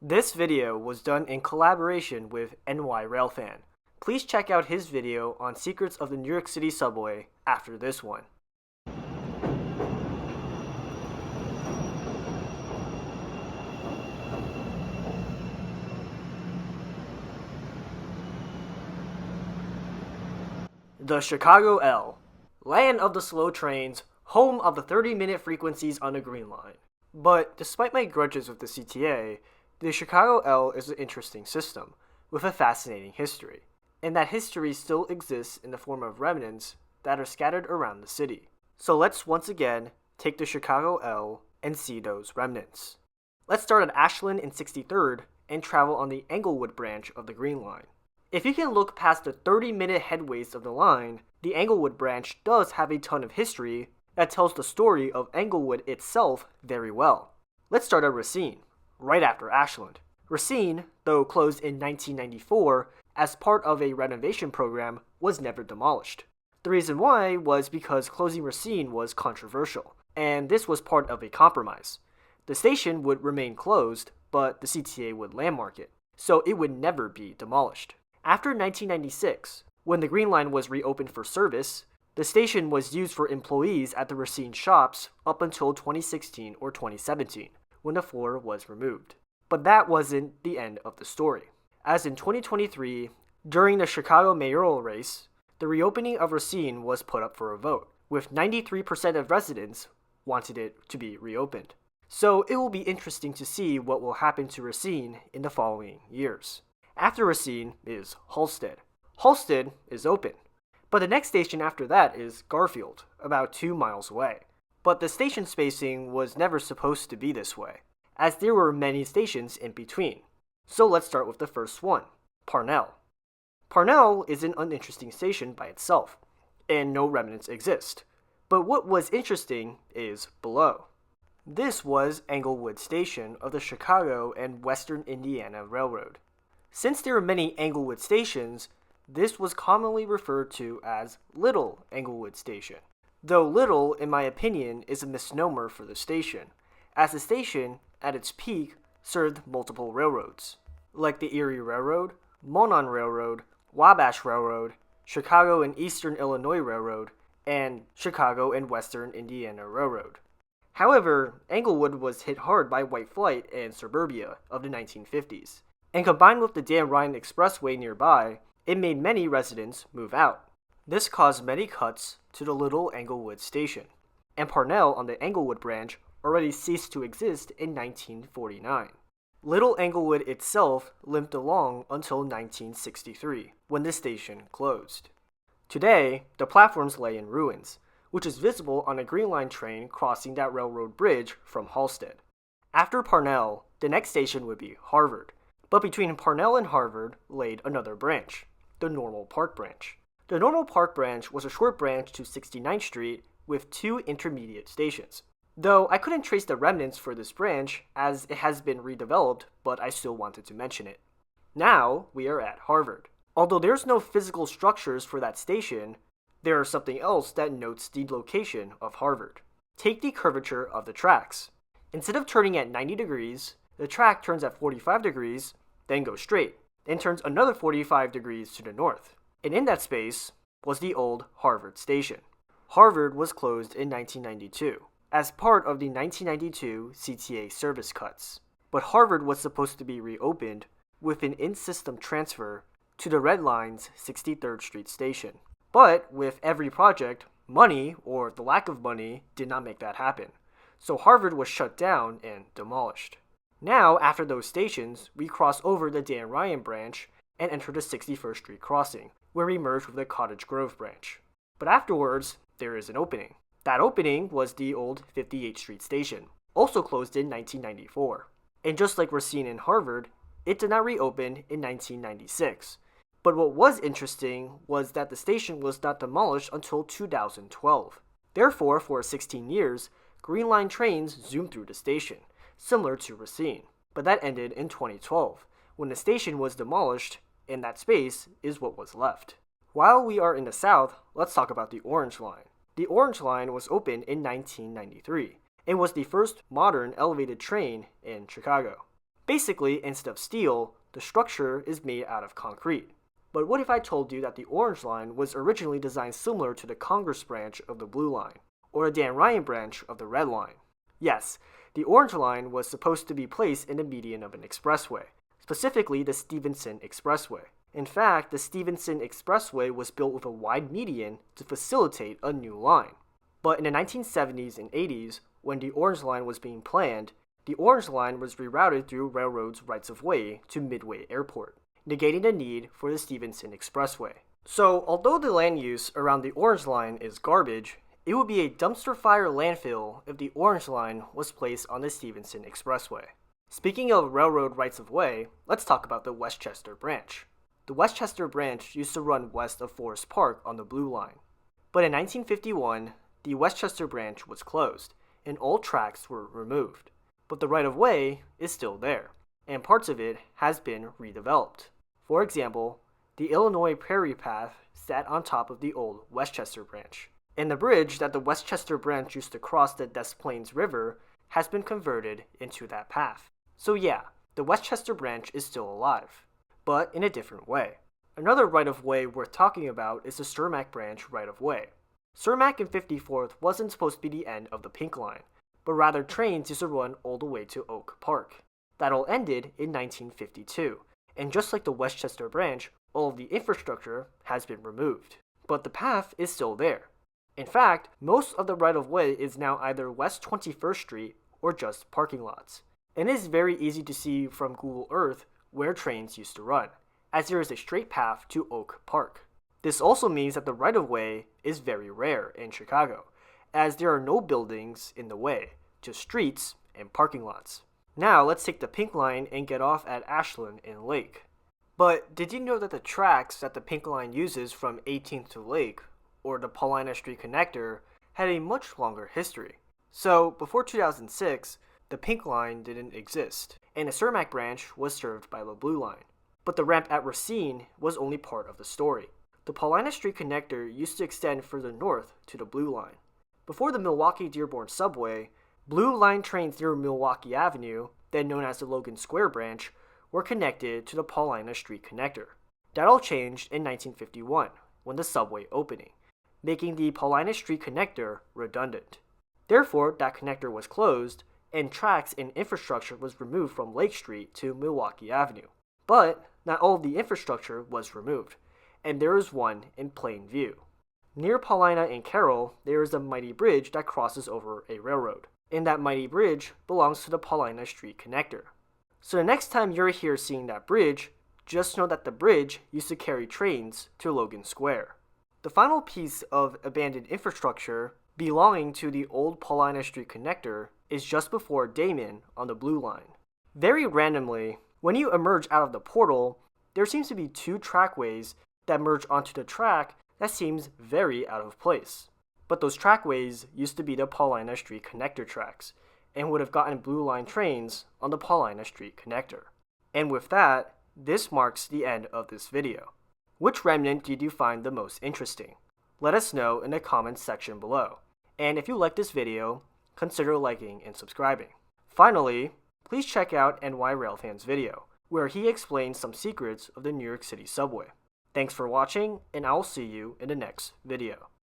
This video was done in collaboration with NY Railfan. Please check out his video on secrets of the New York City subway after this one. The Chicago L, land of the slow trains, home of the 30-minute frequencies on the Green Line. But despite my grudges with the CTA, the Chicago L is an interesting system, with a fascinating history, and that history still exists in the form of remnants that are scattered around the city. So let's once again take the Chicago L and see those remnants. Let's start at Ashland and 63rd and travel on the Englewood Branch of the Green Line. If you can look past the 30-minute headways of the line, the Englewood Branch does have a ton of history that tells the story of Englewood itself very well. Let's start at Racine, right after Ashland. Racine, though closed in 1994 as part of a renovation program, was never demolished. The reason why was because closing Racine was controversial, and this was part of a compromise. The station would remain closed, but the CTA would landmark it, so it would never be demolished. After 1996, when the Green Line was reopened for service, the station was used for employees at the Racine shops up until 2016 or 2017, when the floor was removed. But that wasn't the end of the story, as in 2023, during the Chicago mayoral race, the reopening of Racine was put up for a vote, with 93% of residents wanted it to be reopened. So it will be interesting to see what will happen to Racine in the following years. After Racine is Halsted. Halsted is open, but the next station after that is Garfield, about 2 miles away. But the station spacing was never supposed to be this way, as there were many stations in between. So let's start with the first one, Parnell. Parnell is an uninteresting station by itself, and no remnants exist. But what was interesting is below. This was Englewood Station of the Chicago and Western Indiana Railroad. Since there are many Englewood stations, this was commonly referred to as Little Englewood Station. Though little, in my opinion, is a misnomer for the station, as the station, at its peak, served multiple railroads, like the Erie Railroad, Monon Railroad, Wabash Railroad, Chicago and Eastern Illinois Railroad, and Chicago and Western Indiana Railroad. However, Englewood was hit hard by white flight and suburbia of the 1950s, and combined with the Dan Ryan Expressway nearby, it made many residents move out. This caused many cuts to the Little Englewood Station, and Parnell on the Englewood Branch already ceased to exist in 1949. Little Englewood itself limped along until 1963, when the station closed. Today, the platforms lay in ruins, which is visible on a Green Line train crossing that railroad bridge from Halsted. After Parnell, the next station would be Harvard, but between Parnell and Harvard laid another branch, the Normal Park Branch. The Normal Park Branch was a short branch to 69th Street with 2 intermediate stations. Though I couldn't trace the remnants for this branch as it has been redeveloped, but I still wanted to mention it. Now we are at Harvard. Although there's no physical structures for that station, there is something else that notes the location of Harvard. Take the curvature of the tracks. Instead of turning at 90 degrees, the track turns at 45 degrees, then goes straight, then turns another 45 degrees to the north. And in that space was the old Harvard station. Harvard was closed in 1992 as part of the 1992 CTA service cuts. But Harvard was supposed to be reopened with an in-system transfer to the Red Line's 63rd Street station. But with every project, money, or the lack of money, did not make that happen. So Harvard was shut down and demolished. Now, after those stations, we cross over the Dan Ryan branch and enter the 61st Street crossing, where we merge with the Cottage Grove branch. But afterwards, there is an opening. That opening was the old 58th Street station, also closed in 1994. And just like Racine and Harvard, it did not reopen in 1996. But what was interesting was that the station was not demolished until 2012. Therefore, for 16 years, Green Line trains zoomed through the station, similar to Racine. But that ended in 2012, when the station was demolished, and that space is what was left. While we are in the South, let's talk about the Orange Line. The Orange Line was opened in 1993 and was the first modern elevated train in Chicago. Basically, instead of steel, the structure is made out of concrete. But what if I told you that the Orange Line was originally designed similar to the Congress branch of the Blue Line, or the Dan Ryan branch of the Red Line? Yes, the Orange Line was supposed to be placed in the median of an expressway, specifically the Stevenson Expressway. In fact, the Stevenson Expressway was built with a wide median to facilitate a new line. But in the 1970s and 80s, when the Orange Line was being planned, the Orange Line was rerouted through railroads' rights-of-way to Midway Airport, negating the need for the Stevenson Expressway. So, although the land use around the Orange Line is garbage, it would be a dumpster fire landfill if the Orange Line was placed on the Stevenson Expressway. Speaking of railroad rights-of-way, let's talk about the Westchester Branch. The Westchester Branch used to run west of Forest Park on the Blue Line. But in 1951, the Westchester Branch was closed, and all tracks were removed. But the right-of-way is still there, and parts of it has been redeveloped. For example, the Illinois Prairie Path sat on top of the old Westchester Branch, and the bridge that the Westchester Branch used to cross the Des Plaines River has been converted into that path. So yeah, the Westchester Branch is still alive, but in a different way. Another right-of-way worth talking about is the Cermak Branch right-of-way. Cermak and 54th wasn't supposed to be the end of the Pink Line, but rather trains used to run all the way to Oak Park. That all ended in 1952, and just like the Westchester Branch, all of the infrastructure has been removed. But the path is still there. In fact, most of the right-of-way is now either West 21st Street or just parking lots. And it is very easy to see from Google Earth where trains used to run, as there is a straight path to Oak Park. This also means that the right-of-way is very rare in Chicago, as there are no buildings in the way, just streets and parking lots. Now let's take the Pink Line and get off at Ashland and Lake. But did you know that the tracks that the Pink Line uses from 18th to Lake, or the Paulina Street Connector, had a much longer history? So before 2006, the Pink Line didn't exist, and the Cermak Branch was served by the Blue Line. But the ramp at Racine was only part of the story. The Paulina Street Connector used to extend further north to the Blue Line. Before the Milwaukee-Dearborn subway, Blue Line trains near Milwaukee Avenue, then known as the Logan Square Branch, were connected to the Paulina Street Connector. That all changed in 1951, when the subway opening, making the Paulina Street Connector redundant. Therefore, that connector was closed, and tracks and infrastructure was removed from Lake Street to Milwaukee Avenue. But not all of the infrastructure was removed, and there is one in plain view. Near Paulina and Carroll, there is a mighty bridge that crosses over a railroad, and that mighty bridge belongs to the Paulina Street Connector. So the next time you're here seeing that bridge, just know that the bridge used to carry trains to Logan Square. The final piece of abandoned infrastructure belonging to the old Paulina Street Connector is just before Damon on the Blue Line. Very randomly, when you emerge out of the portal, there seems to be two trackways that merge onto the track that seems very out of place. But those trackways used to be the Paulina Street Connector tracks, and would have gotten Blue Line trains on the Paulina Street Connector. And with that, this marks the end of this video. Which remnant did you find the most interesting? Let us know in the comments section below. And if you like this video, consider liking and subscribing. Finally, please check out NY Railfan's video, where he explains some secrets of the New York City subway. Thanks for watching, and I'll see you in the next video.